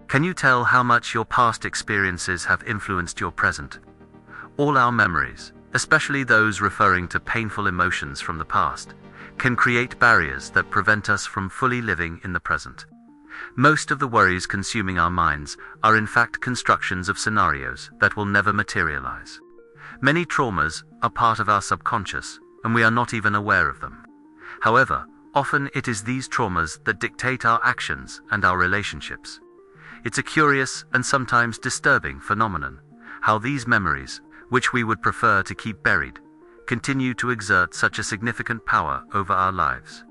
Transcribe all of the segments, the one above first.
Can you tell how much your past experiences have influenced your present? All our memories, especially those referring to painful emotions from the past, can create barriers that prevent us from fully living in the present. Most of the worries consuming our minds are in fact constructions of scenarios that will never materialize. Many traumas are part of our subconscious, and we are not even aware of them. However, often it is these traumas that dictate our actions and our relationships. It's a curious and sometimes disturbing phenomenon, how these memories, which we would prefer to keep buried, continue to exert such a significant power over our lives.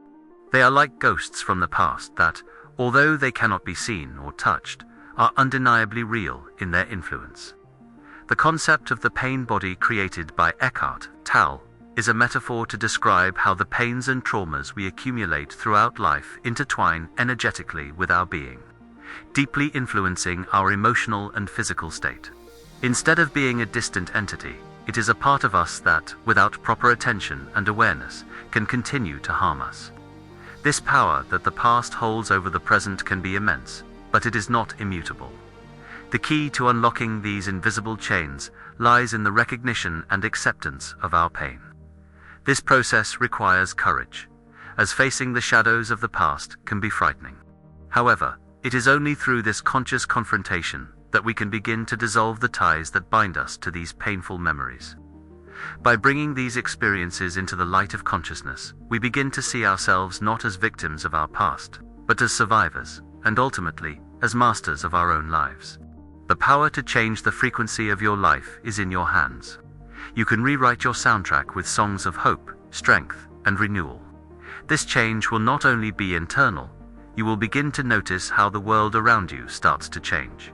They are like ghosts from the past that, although they cannot be seen or touched, are undeniably real in their influence. The concept of the pain body created by Eckhart Tolle is a metaphor to describe how the pains and traumas we accumulate throughout life intertwine energetically with our being, deeply influencing our emotional and physical state. Instead of being a distant entity, it is a part of us that, without proper attention and awareness, can continue to harm us. This power that the past holds over the present can be immense, but it is not immutable. The key to unlocking these invisible chains lies in the recognition and acceptance of our pain. This process requires courage, as facing the shadows of the past can be frightening. However, it is only through this conscious confrontation that we can begin to dissolve the ties that bind us to these painful memories. By bringing these experiences into the light of consciousness, we begin to see ourselves not as victims of our past, but as survivors, and ultimately, as masters of our own lives. The power to change the frequency of your life is in your hands. You can rewrite your soundtrack with songs of hope, strength, and renewal. This change will not only be internal, you will begin to notice how the world around you starts to change.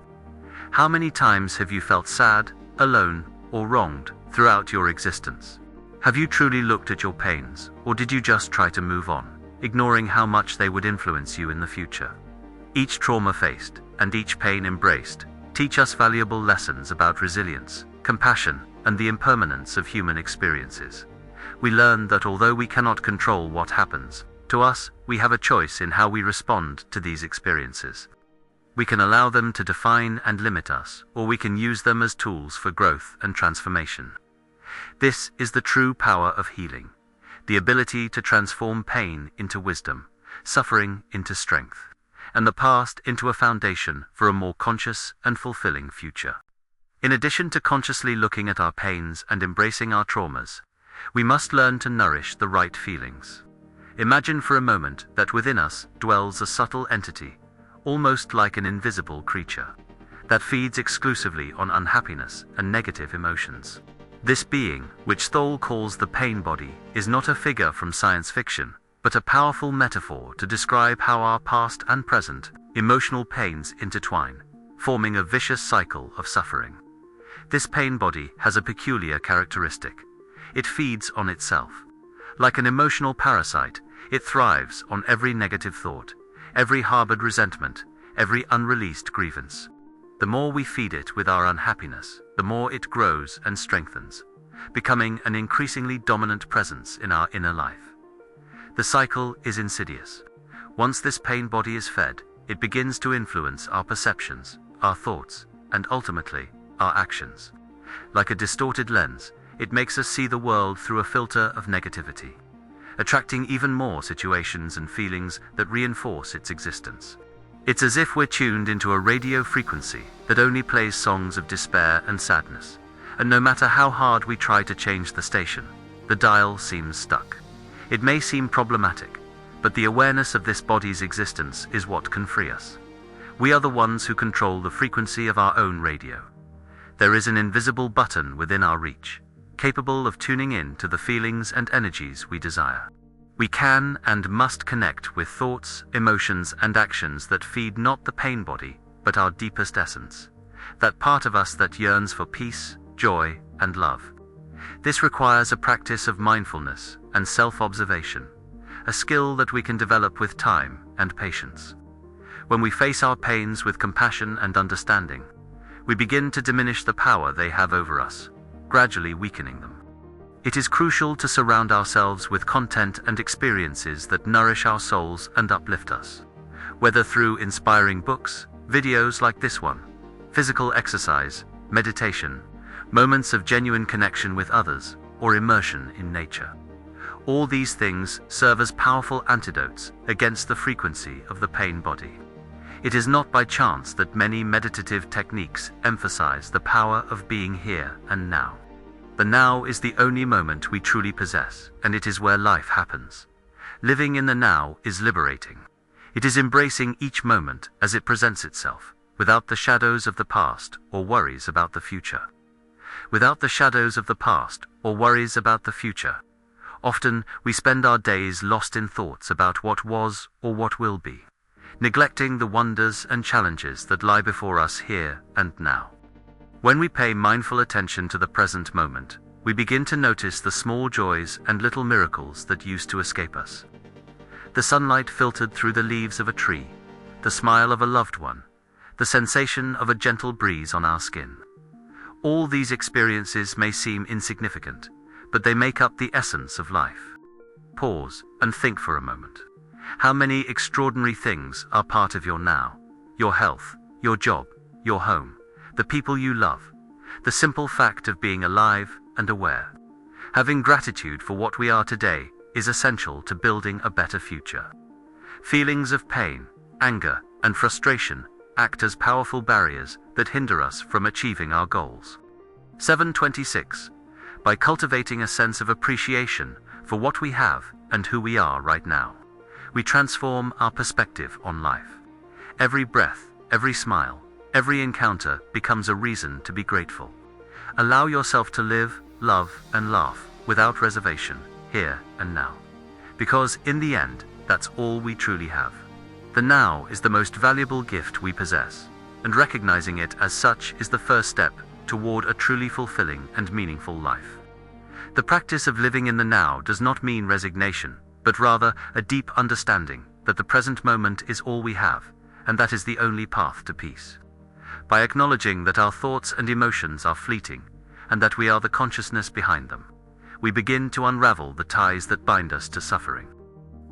How many times have you felt sad, alone, or wronged throughout your existence? Have you truly looked at your pains, or did you just try to move on, ignoring how much they would influence you in the future? Each trauma faced, and each pain embraced, teach us valuable lessons about resilience, compassion, and the impermanence of human experiences. We learn that although we cannot control what happens to us, we have a choice in how we respond to these experiences. We can allow them to define and limit us, or we can use them as tools for growth and transformation. This is the true power of healing, the ability to transform pain into wisdom, suffering into strength, and the past into a foundation for a more conscious and fulfilling future. In addition to consciously looking at our pains and embracing our traumas, we must learn to nourish the right feelings. Imagine for a moment that within us dwells a subtle entity, almost like an invisible creature, that feeds exclusively on unhappiness and negative emotions. This being, which Tolle calls the pain body, is not a figure from science fiction, but a powerful metaphor to describe how our past and present emotional pains intertwine, forming a vicious cycle of suffering. This pain body has a peculiar characteristic. It feeds on itself. Like an emotional parasite, it thrives on every negative thought, every harbored resentment, every unreleased grievance. The more we feed it with our unhappiness, the more it grows and strengthens, becoming an increasingly dominant presence in our inner life. The cycle is insidious. Once this pain body is fed, it begins to influence our perceptions, our thoughts, and ultimately, our actions. Like a distorted lens, it makes us see the world through a filter of negativity, attracting even more situations and feelings that reinforce its existence. It's as if we're tuned into a radio frequency that only plays songs of despair and sadness, and no matter how hard we try to change the station, the dial seems stuck. It may seem problematic, but the awareness of this body's existence is what can free us. We are the ones who control the frequency of our own radio. There is an invisible button within our reach, capable of tuning in to the feelings and energies we desire. We can and must connect with thoughts, emotions, and actions that feed not the pain body, but our deepest essence, that part of us that yearns for peace, joy, and love. This requires a practice of mindfulness and self-observation, a skill that we can develop with time and patience. When we face our pains with compassion and understanding, we begin to diminish the power they have over us, gradually weakening them. It is crucial to surround ourselves with content and experiences that nourish our souls and uplift us. Whether through inspiring books, Videos like this one, physical exercise, meditation, moments of genuine connection with others, or immersion in nature. All these things serve as powerful antidotes against the frequency of the pain body. It is not by chance that many meditative techniques emphasize the power of being here and now. The now is the only moment we truly possess, and it is where life happens. Living in the now is liberating. It is embracing each moment as it presents itself, without the shadows of the past or worries about the future. Without the shadows of the past or worries about the future. Often, we spend our days lost in thoughts about what was or what will be, neglecting the wonders and challenges that lie before us here and now. When we pay mindful attention to the present moment, we begin to notice the small joys and little miracles that used to escape us. The sunlight filtered through the leaves of a tree, the smile of a loved one, the sensation of a gentle breeze on our skin. All these experiences may seem insignificant, but they make up the essence of life. Pause and think for a moment. How many extraordinary things are part of your now? Your health, your job, your home, the people you love, the simple fact of being alive and aware. Having gratitude for what we are today is essential to building a better future. Feelings of pain, anger, and frustration act as powerful barriers that hinder us from achieving our goals. 726. By cultivating a sense of appreciation for what we have and who we are right now, we transform our perspective on life. Every breath, every smile, every encounter becomes a reason to be grateful. Allow yourself to live, love, and laugh without reservation, here and now. Because in the end, that's all we truly have. The now is the most valuable gift we possess, and recognizing it as such is the first step toward a truly fulfilling and meaningful life. The practice of living in the now does not mean resignation, but rather a deep understanding that the present moment is all we have, and that is the only path to peace. By acknowledging that our thoughts and emotions are fleeting, and that we are the consciousness behind them, we begin to unravel the ties that bind us to suffering.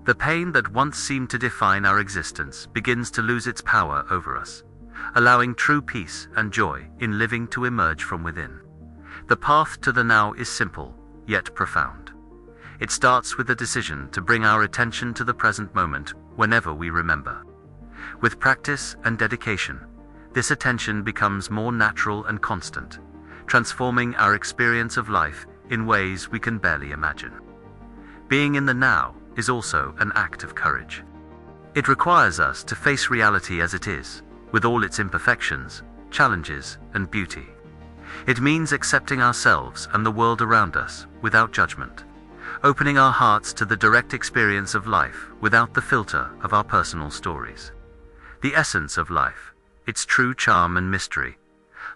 The pain that once seemed to define our existence begins to lose its power over us, allowing true peace and joy in living to emerge from within. The path to the now is simple, yet profound. It starts with the decision to bring our attention to the present moment whenever we remember. With practice and dedication, this attention becomes more natural and constant, transforming our experience of life in ways we can barely imagine. Being in the now is also an act of courage. It requires us to face reality as it is, with all its imperfections, challenges, and beauty. It means accepting ourselves and the world around us without judgment, opening our hearts to the direct experience of life without the filter of our personal stories. The essence of life, its true charm and mystery,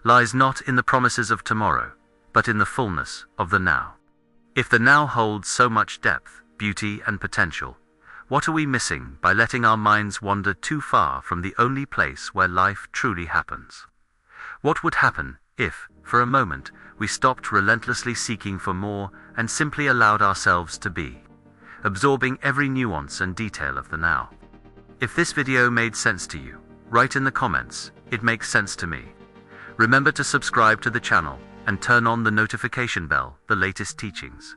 lies not in the promises of tomorrow, but in the fullness of the now. If the now holds so much depth, beauty, and potential, what are we missing by letting our minds wander too far from the only place where life truly happens? What would happen if, for a moment, we stopped relentlessly seeking for more and simply allowed ourselves to be, absorbing every nuance and detail of the now? If this video made sense to you, write in the comments, "It makes sense to me." Remember to subscribe to the channel and turn on the notification bell for the latest teachings.